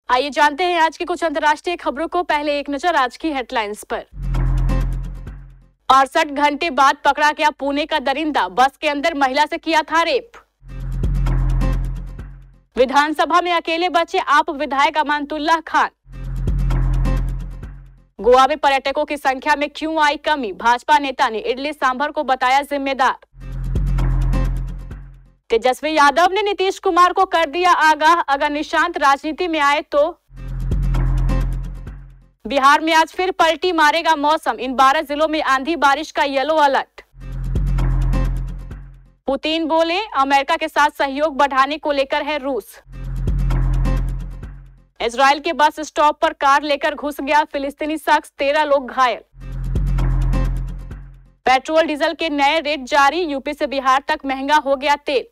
आइए जानते हैं आज की कुछ अंतर्राष्ट्रीय खबरों को। पहले एक नजर आज की हेडलाइंस पर। 68 घंटे बाद पकड़ा गया पुणे का दरिंदा, बस के अंदर महिला से किया था रेप। विधानसभा में अकेले बचे आप विधायक अमानतुल्लाह खान। गोवा में पर्यटकों की संख्या में क्यों आई कमी, भाजपा नेता ने इडली सांभर को बताया जिम्मेदार। तेजस्वी यादव ने नीतीश कुमार को कर दिया आगाह, अगर निशांत राजनीति में आए तो। बिहार में आज फिर पलटी मारेगा मौसम, इन 12 जिलों में आंधी बारिश का येलो अलर्ट। पुतिन बोले अमेरिका के साथ सहयोग बढ़ाने को लेकर है रूस। इजराइल के बस स्टॉप पर कार लेकर घुस गया फिलिस्तीनी शख्स, 13 लोग घायल। पेट्रोल डीजल के नए रेट जारी, यूपी से बिहार तक महंगा हो गया तेल।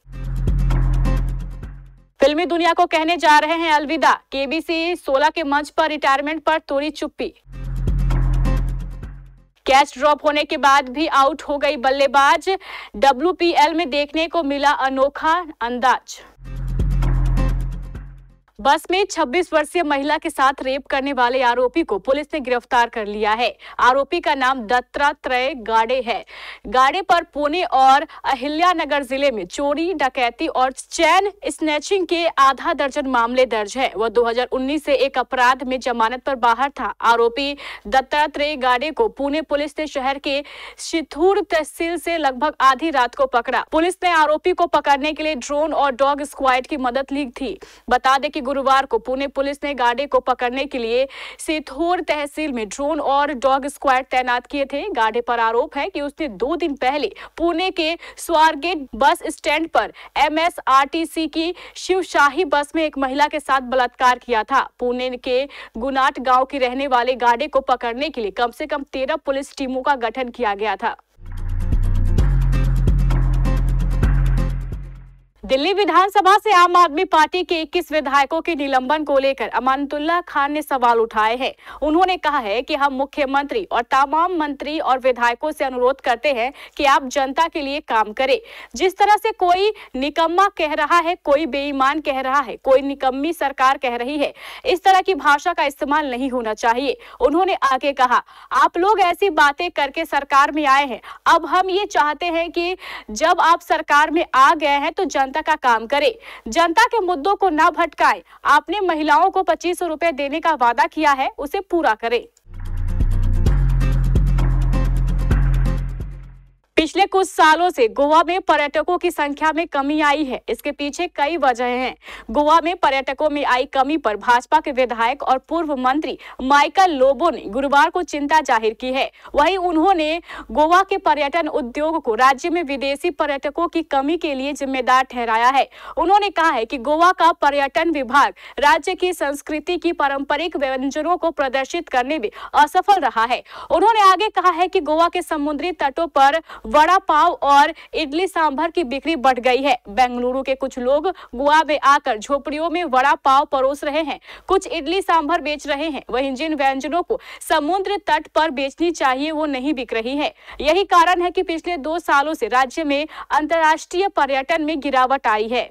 फिल्मी दुनिया को कहने जा रहे हैं अलविदा, केबीसी 16 के मंच पर रिटायरमेंट पर तोड़ी चुप्पी। कैच ड्रॉप होने के बाद भी आउट हो गई बल्लेबाज, डब्ल्यूपीएल में देखने को मिला अनोखा अंदाज। बस में 26 वर्षीय महिला के साथ रेप करने वाले आरोपी को पुलिस ने गिरफ्तार कर लिया है। आरोपी का नाम दत्तात्रेय गाडे है। गाडे पर पुणे और अहिल्यानगर जिले में चोरी, डकैती और चैन स्नैचिंग के आधा दर्जन मामले दर्ज है। वह 2019 से एक अपराध में जमानत पर बाहर था। आरोपी दत्तात्रेय गाडे को पुणे पुलिस ने शहर के शिथूर तहसील से लगभग आधी रात को पकड़ा। पुलिस ने आरोपी को पकड़ने के लिए ड्रोन और डॉग स्क्वाड की मदद ली थी। बता दें कि गुरुवार को पुणे पुलिस ने गाडे को पकड़ने के लिए सिथौर तहसील में ड्रोन और डॉग स्क्वाड तैनात किए थे। गाडे पर आरोप है कि उसने 2 दिन पहले पुणे के स्वारगेट बस स्टैंड पर एमएसआरटीसी की शिवशाही बस में एक महिला के साथ बलात्कार किया था। पुणे के गुनाट गांव की रहने वाले गाडे को पकड़ने के लिए कम से कम 13 पुलिस टीमों का गठन किया गया था। दिल्ली विधानसभा से आम आदमी पार्टी के 21 विधायकों के निलंबन को लेकर अमानतुल्लाह खान ने सवाल उठाए हैं। उन्होंने कहा है कि हम मुख्यमंत्री और तमाम मंत्री और विधायकों से अनुरोध करते हैं कि आप जनता के लिए काम करें। जिस तरह से कोई निकम्मा कह रहा है, कोई बेईमान कह रहा है, कोई निकम्मी सरकार कह रही है, इस तरह की भाषा का इस्तेमाल नहीं होना चाहिए। उन्होंने आगे कहा, आप लोग ऐसी बातें करके सरकार में आए हैं, अब हम ये चाहते हैं कि जब आप सरकार में आ गए हैं तो जनता का काम करे, जनता के मुद्दों को ना भटकाए। आपने महिलाओं को 2500 रुपए देने का वादा किया है, उसे पूरा करें। पिछले कुछ सालों से गोवा में पर्यटकों की संख्या में कमी आई है। इसके पीछे कई वजहें हैं। गोवा में पर्यटकों में आई कमी पर भाजपा के विधायक और पूर्व मंत्री माइकल लोबो ने गुरुवार को चिंता जाहिर की है। वहीं उन्होंने गोवा के पर्यटन उद्योग को राज्य में विदेशी पर्यटकों की कमी के लिए जिम्मेदार ठहराया है। उन्होंने कहा है कि गोवा का पर्यटन विभाग राज्य की संस्कृति की पारंपरिक व्यंजनों को प्रदर्शित करने में असफल रहा है। उन्होंने आगे कहा है कि गोवा के समुद्री तटों पर वड़ा पाव और इडली सांभर की बिक्री बढ़ गई है। बेंगलुरु के कुछ लोग गोवा में आकर झोपड़ियों में वड़ा पाव परोस रहे हैं, कुछ इडली सांभर बेच रहे हैं। वहीं जिन व्यंजनों को समुद्र तट पर बेचनी चाहिए वो नहीं बिक रही है। यही कारण है कि पिछले 2 सालों से राज्य में अंतर्राष्ट्रीय पर्यटन में गिरावट आई है।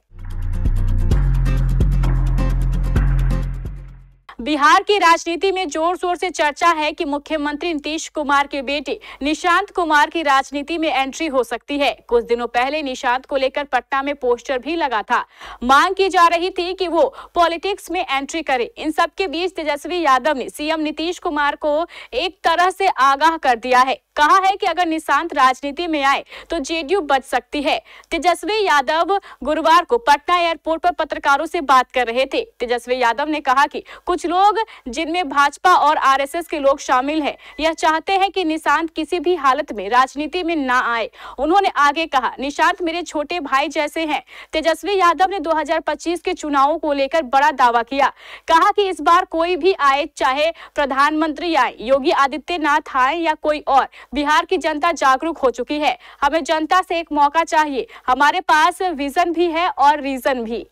बिहार की राजनीति में जोर शोर से चर्चा है कि मुख्यमंत्री नीतीश कुमार के बेटे निशांत कुमार की राजनीति में एंट्री हो सकती है। कुछ दिनों पहले निशांत को लेकर पटना में पोस्टर भी लगा था। मांग की जा रही थी कि वो पॉलिटिक्स में एंट्री करे। इन सब के बीच तेजस्वी यादव ने सीएम नीतीश कुमार को एक तरह से आगाह कर दिया है। कहा है कि अगर निशांत राजनीति में आए तो जेडीयू बच सकती है। तेजस्वी यादव गुरुवार को पटना एयरपोर्ट पर पत्रकारों से बात कर रहे थे। तेजस्वी यादव ने कहा कि कुछ लोग, जिनमें भाजपा और आरएसएस के लोग शामिल हैं, यह चाहते हैं कि निशांत किसी भी हालत में राजनीति में ना आए। उन्होंने आगे कहा, निशांत मेरे छोटे भाई जैसे हैं। तेजस्वी यादव ने 2025 के चुनावों को लेकर बड़ा दावा किया। कहा कि इस बार कोई भी आए, चाहे प्रधानमंत्री आए, योगी आदित्यनाथ आए या कोई और, बिहार की जनता जागरूक हो चुकी है। हमें जनता से एक मौका चाहिए। हमारे पास विजन भी है और रीजन भी।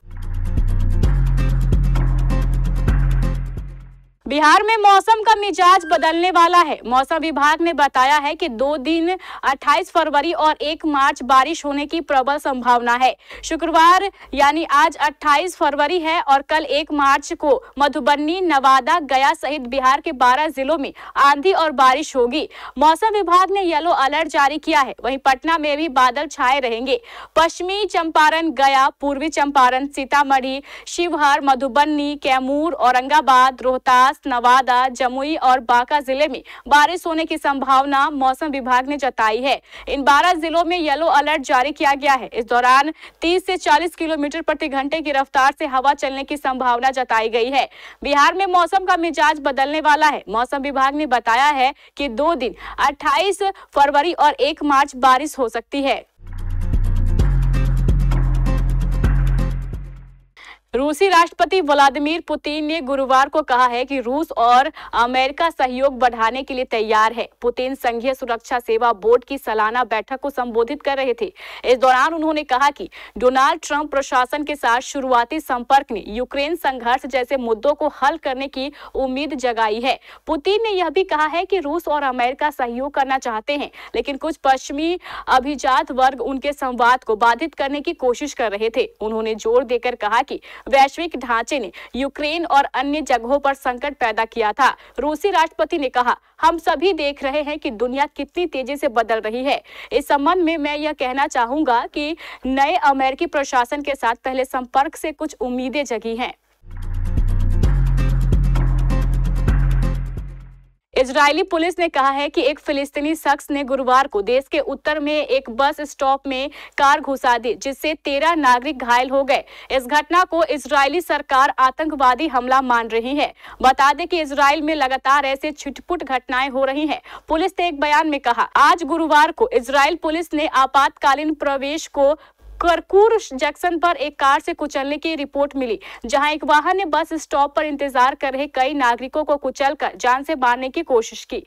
बिहार में मौसम का मिजाज बदलने वाला है। मौसम विभाग ने बताया है कि 2 दिन 28 फरवरी और 1 मार्च बारिश होने की प्रबल संभावना है। शुक्रवार यानी आज 28 फरवरी है और कल 1 मार्च को मधुबनी, नवादा, गया सहित बिहार के 12 जिलों में आंधी और बारिश होगी। मौसम विभाग ने येलो अलर्ट जारी किया है। वहीं पटना में भी बादल छाए रहेंगे। पश्चिमी चंपारण, गया, पूर्वी चंपारण, सीतामढ़ी, शिवहर, मधुबनी, कैमूर, औरंगाबाद, रोहतास, नवादा, जमुई और बांका जिले में बारिश होने की संभावना मौसम विभाग ने जताई है। इन 12 जिलों में येलो अलर्ट जारी किया गया है। इस दौरान 30 से 40 किलोमीटर प्रति घंटे की रफ्तार से हवा चलने की संभावना जताई गई है। बिहार में मौसम का मिजाज बदलने वाला है। मौसम विभाग ने बताया है कि 2 दिन 28 फरवरी और 1 मार्च बारिश हो सकती है। रूसी राष्ट्रपति व्लादिमीर पुतिन ने गुरुवार को कहा है कि रूस और अमेरिका सहयोग बढ़ाने के लिए तैयार है। पुतिन संघीय सुरक्षा सेवा बोर्ड की सालाना बैठक को संबोधित कर रहे थे। इस दौरान उन्होंने कहा कि डोनाल्ड ट्रंप प्रशासन के साथ शुरुआती संपर्क ने यूक्रेन संघर्ष जैसे मुद्दों को हल करने की उम्मीद जगाई है। पुतिन ने यह भी कहा है कि रूस और अमेरिका सहयोग करना चाहते हैं, लेकिन कुछ पश्चिमी अभिजात वर्ग उनके संवाद को बाधित करने की कोशिश कर रहे थे। उन्होंने जोर देकर कहा कि वैश्विक ढांचे ने यूक्रेन और अन्य जगहों पर संकट पैदा किया था। रूसी राष्ट्रपति ने कहा, हम सभी देख रहे हैं कि दुनिया कितनी तेजी से बदल रही है। इस संबंध में मैं यह कहना चाहूंगा कि नए अमेरिकी प्रशासन के साथ पहले संपर्क से कुछ उम्मीदें जगी हैं। इजरायली पुलिस ने कहा है कि एक फिलिस्तीनी शख्स ने गुरुवार को देश के उत्तर में एक बस स्टॉप में कार घुसा दी, जिससे 13 नागरिक घायल हो गए। इस घटना को इजरायली सरकार आतंकवादी हमला मान रही है। बता दें कि इजराइल में लगातार ऐसे छिटपुट घटनाएं हो रही हैं। पुलिस ने एक बयान में कहा, आज गुरुवार को इजराइल पुलिस ने आपातकालीन प्रवेश को करकूर जंक्शन पर एक कार से कुचलने की रिपोर्ट मिली, जहां एक वाहन ने बस स्टॉप पर इंतजार कर रहे कई नागरिकों को कुचलकर जान से मारने की कोशिश की।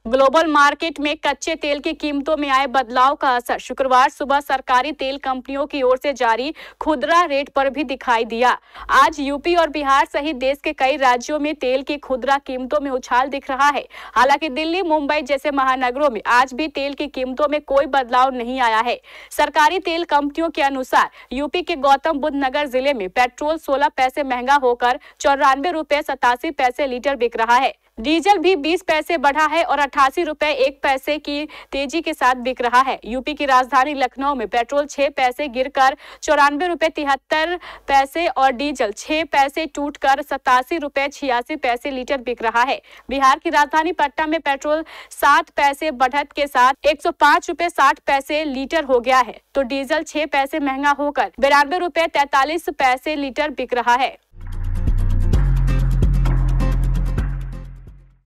ग्लोबल मार्केट में कच्चे तेल की कीमतों में आए बदलाव का असर शुक्रवार सुबह सरकारी तेल कंपनियों की ओर से जारी खुदरा रेट पर भी दिखाई दिया। आज यूपी और बिहार सहित देश के कई राज्यों में तेल की खुदरा कीमतों में उछाल दिख रहा है। हालांकि दिल्ली, मुंबई जैसे महानगरों में आज भी तेल की कीमतों में कोई बदलाव नहीं आया है। सरकारी तेल कंपनियों के अनुसार यूपी के गौतम बुद्ध नगर जिले में पेट्रोल 16 पैसे महंगा होकर 94 रुपए 87 पैसे लीटर बिक रहा है। डीजल भी 20 पैसे बढ़ा है और 88 रुपए 1 पैसे की तेजी के साथ बिक रहा है। यूपी की राजधानी लखनऊ में पेट्रोल 6 पैसे गिरकर 94 रुपए 73 पैसे और डीजल 6 पैसे टूटकर 87 रुपए 86 पैसे लीटर बिक रहा है। बिहार की राजधानी पटना में पेट्रोल 7 पैसे बढ़त के साथ 105 रुपए 60 पैसे लीटर हो गया है, तो डीजल 6 पैसे महंगा होकर 92 रुपए 43 पैसे लीटर बिक रहा है।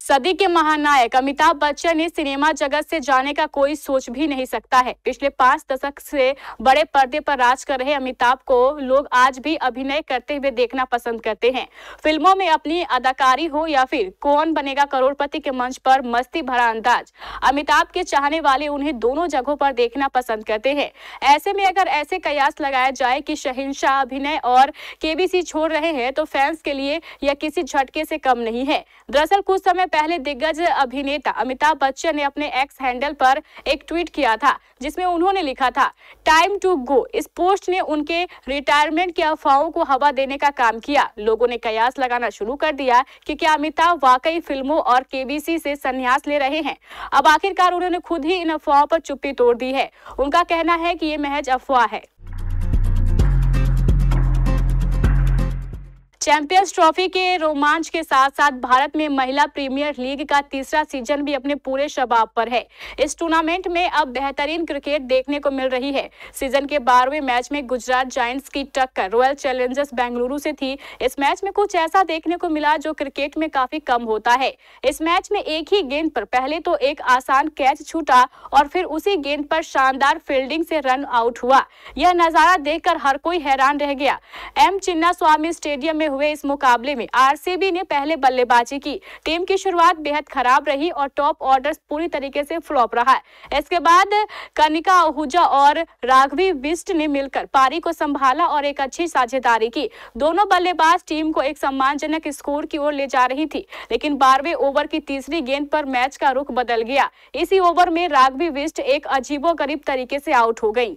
सदी के महानायक अमिताभ बच्चन ने सिनेमा जगत से जाने का कोई सोच भी नहीं सकता है। पिछले 5 दशक से बड़े पर्दे पर राज कर रहे अमिताभ को लोग आज भी अभिनय करते हुए देखना पसंद करते हैं। फिल्मों में अपनी अदाकारी हो या फिर कौन बनेगा करोड़पति के मंच पर मस्ती भरा अंदाज, अमिताभ के चाहने वाले उन्हें दोनों जगहों पर देखना पसंद करते हैं। ऐसे में अगर ऐसे कयास लगाया जाए कि शहंशाह अभिनय और केबीसी छोड़ रहे हैं, तो फैंस के लिए यह किसी झटके से कम नहीं है। दरअसल कुछ समय पहले दिग्गज अभिनेता अमिताभ बच्चन ने अपने एक्स हैंडल पर एक ट्वीट किया था, जिसमें उन्होंने लिखा था, टाइम टू गो। इस पोस्ट ने उनके रिटायरमेंट की अफवाहों को हवा देने का काम किया। लोगों ने कयास लगाना शुरू कर दिया कि क्या अमिताभ वाकई फिल्मों और केबीसी से संन्यास ले रहे हैं। अब आखिरकार उन्होंने खुद ही इन अफवाहों पर चुप्पी तोड़ दी है। उनका कहना है कि ये महज अफवाह है। चैंपियंस ट्रॉफी के रोमांच के साथ साथ भारत में महिला प्रीमियर लीग का तीसरा सीजन भी अपने पूरे शबाब पर है। इस टूर्नामेंट में अब बेहतरीन क्रिकेट देखने को मिल रही है। सीजन के 12वें मैच में गुजरात जायंट्स की टक्कर रॉयल चैलेंजर्स बेंगलुरु से थी। इस मैच में कुछ ऐसा देखने को मिला जो क्रिकेट में काफी कम होता है। इस मैच में एक ही गेंद पर पहले तो एक आसान कैच छूटा और फिर उसी गेंद पर शानदार फील्डिंग से रन आउट हुआ। यह नजारा देखकर हर कोई हैरान रह गया। एम चिन्नास्वामी स्टेडियम में हुए इस मुकाबले में आरसीबी ने पहले बल्लेबाजी की। टीम की शुरुआत बेहद खराब रही और टॉप ऑर्डर पूरी तरीके से फ्लॉप रहा। इसके बाद कनिका आहूजा और राघवी बिष्ट ने मिलकर पारी को संभाला और एक अच्छी साझेदारी की। दोनों बल्लेबाज टीम को एक सम्मानजनक स्कोर की ओर ले जा रही थी, लेकिन 12वें ओवर की तीसरी गेंद पर मैच का रुख बदल गया। इसी ओवर में राघवी बिष्ट एक अजीबोगरीब तरीके से आउट हो गई।